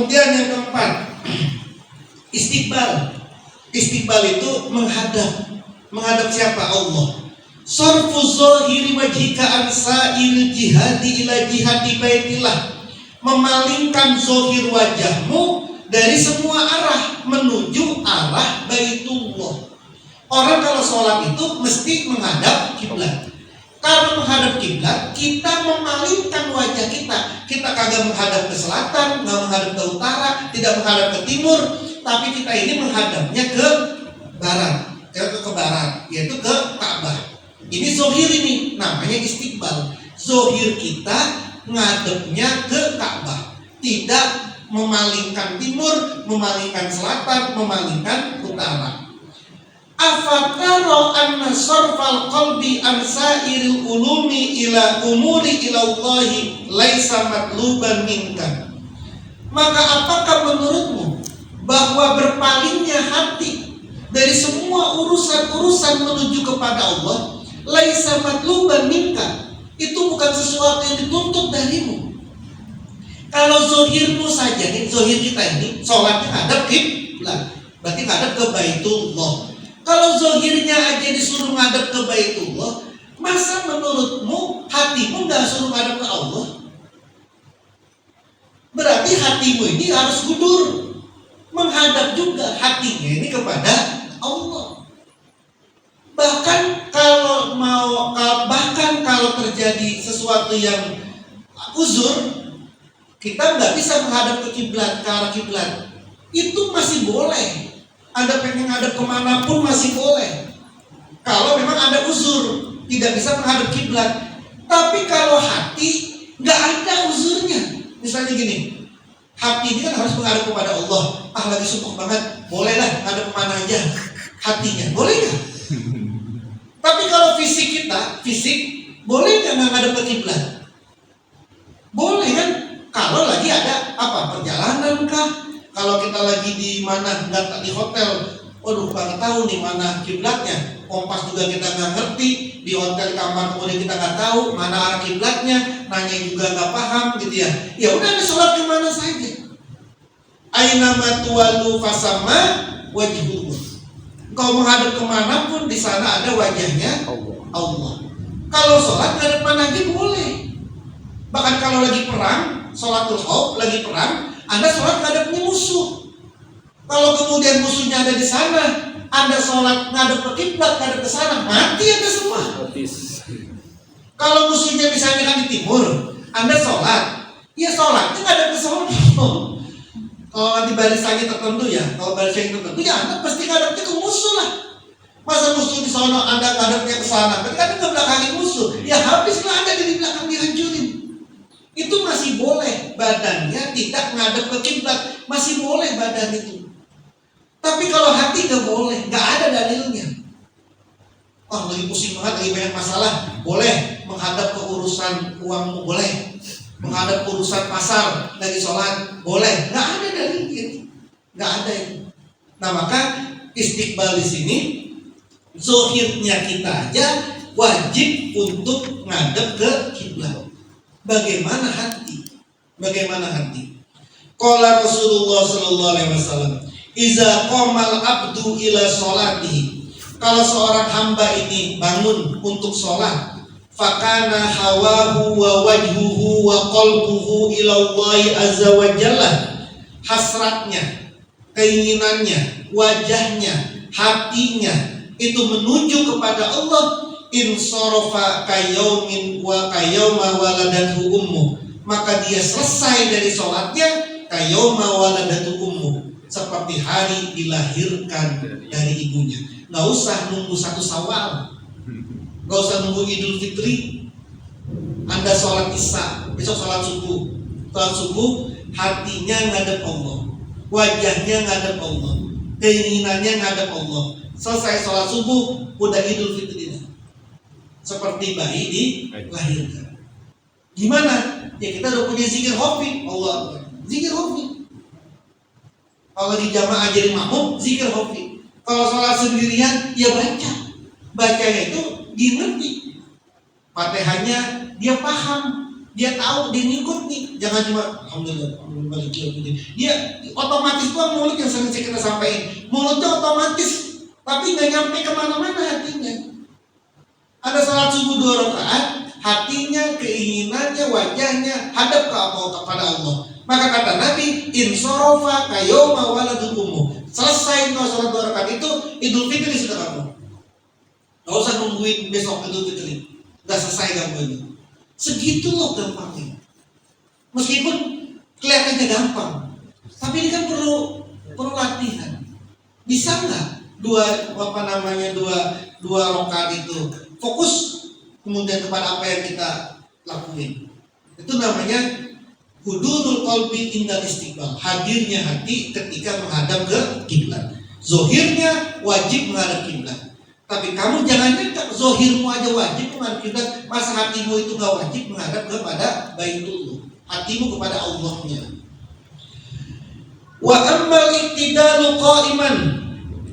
Kemudian yang keempat, istiqbal. Istiqbal itu menghadap siapa? Allah. Sarfu zahiri wajhika an sa'il jihadi ila jihadi baitillah. Memalingkan zahir wajahmu dari semua arah menuju arah Baitullah. Orang kalau sholat itu mesti menghadap kiblat. Kalau menghadap kiblat, kita memalingkan wajah kita. Kita kagak menghadap ke selatan, nggak menghadap ke utara, tidak menghadap ke timur, tapi kita ini menghadapnya ke barat, ke barat, yaitu ke Ka'bah. Ini zohir, ini namanya istiqbal. Zohir kita ngadepnya ke Ka'bah, tidak memalingkan timur, memalingkan selatan, memalingkan utara. Afataro anna sarfal qalbi an sa'iril ulumi ila umuri ilallahi laisa matluban minka. Maka apakah menurutmu bahwa berpalingnya hati dari semua urusan-urusan menuju kepada Allah laisa matluban minka, itu bukan sesuatu yang dituntut darimu. Kalau zohirmu saja nih, zohir kita ini sholatnya ngadep kiblat, berarti ngadep ke Baitullah. Kalau zohirnya aja disuruh ngadep ke Baitullah, masa menurutmu hatimu nggak suruh ngadep ke Allah? Berarti hatimu ini harus gudur, menghadap juga hatinya ini kepada Allah. Bahkan kalau terjadi sesuatu yang uzur, kita nggak bisa menghadap ke kiblat, ke arah kiblat, itu masih boleh. Anda pengen ngadep kemanapun masih boleh. Kalau memang ada uzur, tidak bisa menghadap kiblat. Tapi kalau hati nggak ada uzurnya, misalnya gini, hati ini kan harus menghadap kepada Allah. Lagi subuh banget, bolehlah ngadep kemana aja hatinya, boleh nggak? Tapi kalau fisik kita, boleh nggak ngadep ke kiblat? Boleh kan? Kalau lagi ada perjalanan kah? Kalau kita lagi di mana, nggak di hotel, waduh nggak tahu nih mana kiblatnya. Kompas juga kita nggak ngerti, di hotel kamar kemudian kita nggak tahu mana arah kiblatnya, nanya juga nggak paham gitu ya. Ya udah, sholat kemana saja. Aina matuwalu fasama wajhullah. Kau menghadap kemana pun di sana ada wajahnya Allah. Kalau sholat ngadep mana aja boleh. Bahkan kalau lagi perang, sholatul khauf, lagi perang, Anda sholat ngadepnya musuh. Kalau kemudian musuhnya ada di sana, Anda sholat ngadep ke kiblat, ngadep ke sana, mati Anda semua. Kalau musuhnya misalnya kan di timur, Anda sholat, ya sholatnya ngadep ke sana. Kalau di barisannya tertentu ya, Anda pasti ngadepnya ke musuh lah. Masa musuh di sana, Anda ngadepnya ke sana, berarti Anda nggak belakangin musuh, ya habislah Anda di belakang, dihancurin. Itu masih boleh, badannya tidak ngadep ke kiblat, masih boleh badan itu. Tapi kalau hati nggak boleh, nggak ada dalilnya. Lagi pusing banget, lagi banyak masalah, boleh menghadap ke urusan uangmu, boleh menghadap urusan pasar, lagi sholat, boleh. Nggak ada dalilnya, nggak ada itu. Nah maka istiqbal di sini, zohirnya kita aja wajib untuk ngadep ke kiblat. Bagaimana hati? Qala Rasulullah sallallahu alaihi wasallam, "Iza qamal abdu ila sholatihi." Kalau seorang hamba ini bangun untuk sholat, fakana hawahu wa wajhuhu wa qalbuhu ila Allah azza wa jalla. Hasratnya, keinginannya, wajahnya, hatinya itu menuju kepada Allah. Insorofa kayaumin wa kayauma waladathu ummu, maka dia selesai dari sholatnya kayauma waladatu ummu, seperti hari dilahirkan dari ibunya. Nggak usah nunggu 1 Syawal, nggak usah nunggu Idul Fitri. Anda sholat isya, besok sholat subuh, hatinya ngadep Allah, wajahnya ngadep Allah, keinginannya ngadep Allah. Selesai sholat subuh, udah Idul Fitri, seperti bayi dilahirkan. Gimana? Ya kita udah punya zikir hofi, Allah, zikir hofi. Kalau di jamaah jadi makmum, zikir hofi. Kalau sholat sendirian, ya bacanya itu dimengerti. Fatihahnya dia paham, Dia tahu, dia ngikut nih. Jangan cuma alhamdulillah balik gitu. Dia otomatis tuh mulut yang sering kita sampaikan. Mulutnya otomatis, tapi nggak nyampe kemana-mana hatinya. Ada salat subuh 2 rakaat, hatinya, keinginannya, wajahnya hadap ke Allah, kepada Allah. Maka kata Nabi, insorofa kayoma waladukumu. Selesai kau salat 2 rakaat itu, Idul Fitri sudah kamu. Gak usah nungguin besok Idul Fitri. Udah selesai kamu ini. Segitu loh gampangnya. Meskipun kelihatannya gampang, tapi ini kan perlu latihan. Bisa nggak dua rakaat itu fokus kemudian kepada apa yang kita lakuin? Itu namanya hudurul qalbi indal istiqbal, hadirnya hati ketika menghadap ke kiblat. Zohirnya wajib menghadap kiblat. Tapi kamu jangan nyangka zohirmu aja wajib menghadap kiblat, masa hatimu itu gak wajib menghadap kepada Baitullah, hatimu kepada Allahnya. Wa ammal iktidalu qa'iman.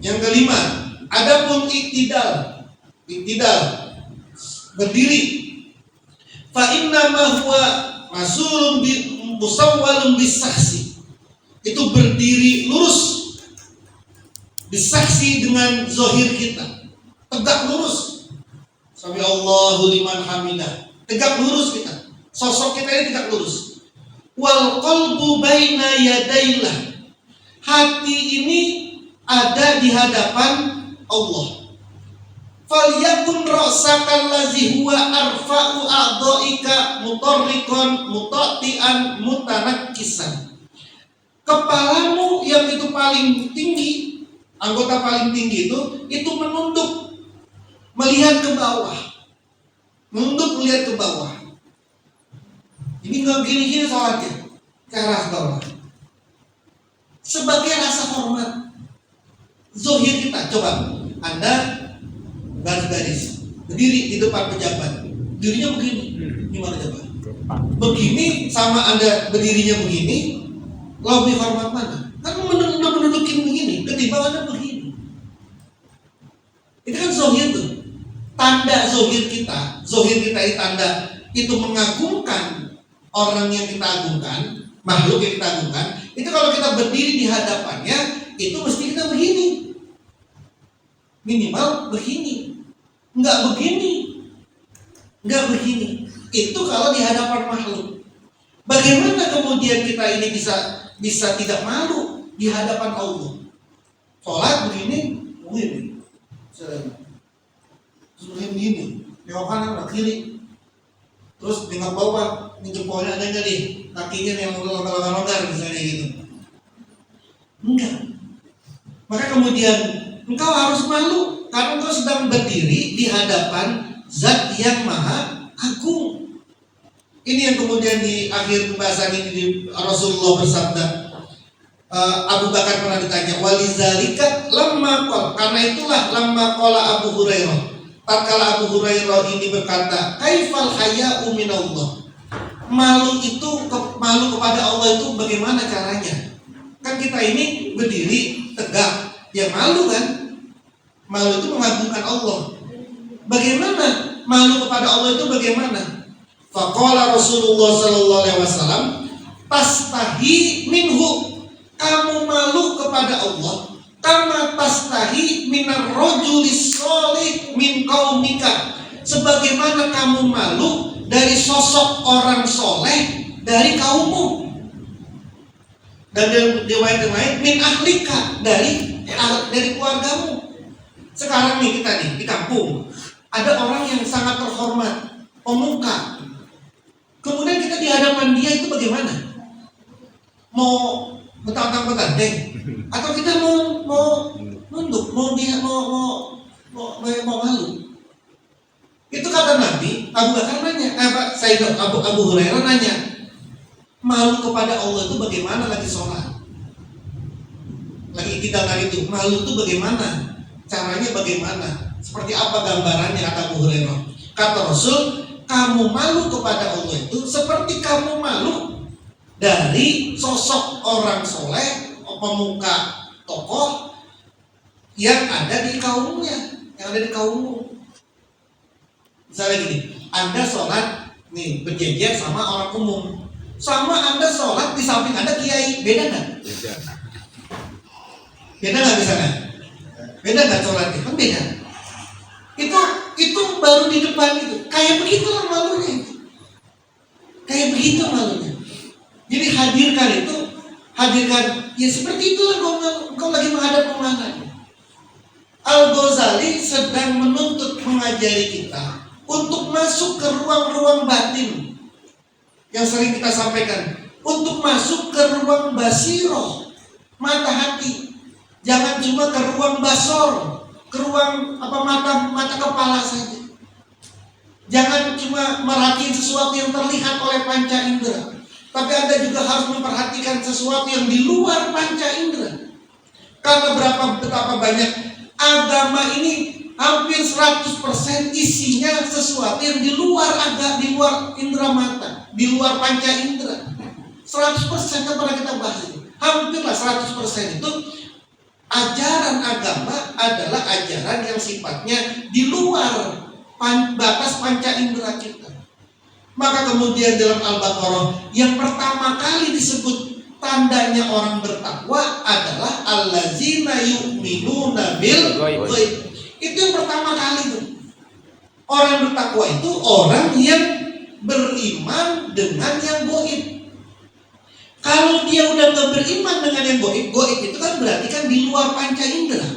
Yang kelima, adapun iktidal berdiri, fa inna ma huwa masulun bi musawwalun bisaksi. Itu berdiri lurus, disaksi dengan zohir kita, tegak lurus. Sami Allahu liman hamidah, tegak lurus kita, sosok kita ini tegak lurus. Wal qalbu baina yadailah, hati ini ada di hadapan Allah. Falyakun ra'sakal ladzi huwa arfa'u a'dha'ika mutarriqan mutati'an mutanakkisan. Kepalamu yang itu paling tinggi, anggota paling tinggi itu menunduk melihat ke bawah. Menunduk melihat ke bawah. Ini enggak gini-gini salatnya, ke arah bawah. Sebagai rasa hormat. Zohir kita, coba Anda garis-garis berdiri di depan pejabat, dirinya begini, gimana coba? Begini sama Anda berdirinya begini, lebih hormat mana? Kan mendudukin begini, ketimbang Anda begini. Itu kan zohir tuh, tanda zohir kita itu tanda itu mengagungkan orang yang kita agungkan, makhluk yang kita agungkan. Itu kalau kita berdiri di hadapannya, itu mesti kita begini. Minimal begini. Enggak begini. Itu kalau di hadapan makhluk. Bagaimana kemudian kita ini bisa tidak malu di hadapan Allah? Sholat begini. Terus begini. Nengok kanan, nengok kiri. Terus nengok bawah, ini jempolnya ada nggak nih? Kakinya yang longgar misalnya gitu. Enggak. Maka kemudian engkau harus malu karena engkau sedang berdiri di hadapan Zat yang Maha Agung. Ini yang kemudian di akhir pembahasan ini Rasulullah bersabda, Abu Bakar pernah ditanya, walizalika lamma qol, karena itulah lamma qala Abu Hurairah. Tatkala Abu Hurairah ini berkata, kaifal haya'u minallah. Malu kepada Allah itu bagaimana caranya? Kan kita ini berdiri tegak, ya malu kan? Malu itu mengagungkan Allah. Bagaimana malu kepada Allah itu bagaimana? Faqala Rasulullah sallallahu alaihi wasallam, tastahi minhu, kamu malu kepada Allah kama tastahi minar rajulis sholih min qaumika, sebagaimana kamu malu dari sosok orang soleh dari kaummu. Dan riwayat yang lain min ahlika, dari keluargamu. Sekarang nih kita nih di kampung ada orang yang sangat terhormat, pemuka. Kemudian kita di hadapan dia itu bagaimana? Mau betantang-betanteng atau kita mau nunduk, mau malu? Itu kata Nabi. Abu Bakar nanya, Abu Hurairah nanya, malu kepada Allah itu bagaimana lagi sholat? Lagi kita tadi itu, malu itu bagaimana? Caranya bagaimana? Seperti apa gambarannya, kata Abu Hurairah? Kata Rasul, kamu malu kepada Allah itu seperti kamu malu dari sosok orang soleh, pemuka, tokoh yang ada di kaumnya, yang ada di kaummu. Misalnya gini, Anda sholat nih berjejer sama orang umum, sama Anda sholat di samping Anda kiai, beda nggak? Beda nggak misalnya? Beda nggak sholatnya? Kan beda. Itu baru di depan itu. Kayak begitulah malunya itu. Kayak begitu malunya. Jadi hadirkan ya seperti itulah kau lagi menghadap kemana. Al-Ghazali sedang menuntut mengajari kita untuk masuk ke ruang-ruang batin yang sering kita sampaikan, untuk masuk ke ruang basiroh, mata hati. Jangan cuma ke ruang basor, ke ruang mata kepala saja. Jangan cuma merhatiin sesuatu yang terlihat oleh panca indera, tapi Anda juga harus memperhatikan sesuatu yang di luar panca indera. Karena betapa banyak agama ini hampir 100% isinya sesuatu yang di luar indera mata, di luar panca indera. 100% kan pernah kita bahas itu. Hampirlah 100% itu ajaran agama adalah ajaran yang sifatnya di luar batas panca indera kita. Maka kemudian dalam Al-Baqarah yang pertama kali disebut tandanya orang bertakwa adalah allazina yu'minuna bil ghaib. Itu yang pertama kali tuh. Orang bertakwa itu orang yang beriman dengan yang gaib. Kalau dia udah gak beriman dengan yang gaib itu kan berarti kan di luar panca indera.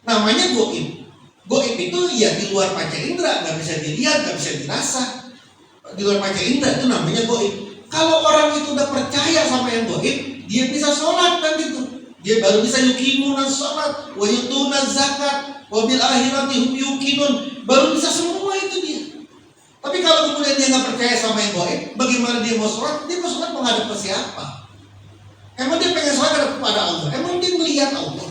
Namanya gaib. Gaib itu ya di luar panca indera, gak bisa dilihat, gak bisa dirasa. Di luar panca indera itu namanya gaib. Kalau orang itu udah percaya sama yang gaib, dia bisa sholat kan gitu. Dia baru bisa yuqimuna sholat, wa yutuna zakat, wa bil akhirati hum yuqinun. Baru bisa semua itu dia. Tapi kalau kemudian dia nggak percaya sama yang gaib, bagaimana dia mau sholat? Dia mau sholat menghadap ke siapa? Emang dia pengen sholat kepada Allah? Emang dia melihat Allah?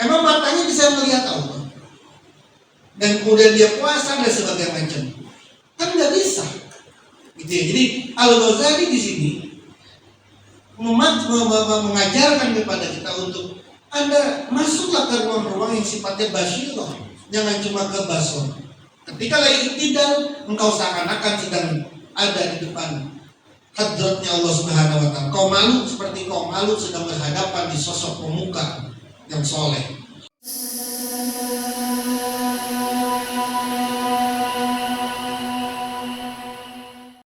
Emang matanya bisa melihat Allah? Dan kemudian dia puasa dan sebagainya macam? Kan nggak bisa. Gitu ya. Jadi Al-Ghazali di sini mengajarkan kepada kita untuk Anda masuklah ke ruang-ruang yang sifatnya basyirah, jangan cuma ke basor. Ketika lagi iktidal, engkau seakan-akan sedang ada di depan hadratnya Allah Subhanahu wa Ta'ala. Kau malu seperti kau malu sedang berhadapan di sosok pemuka yang soleh.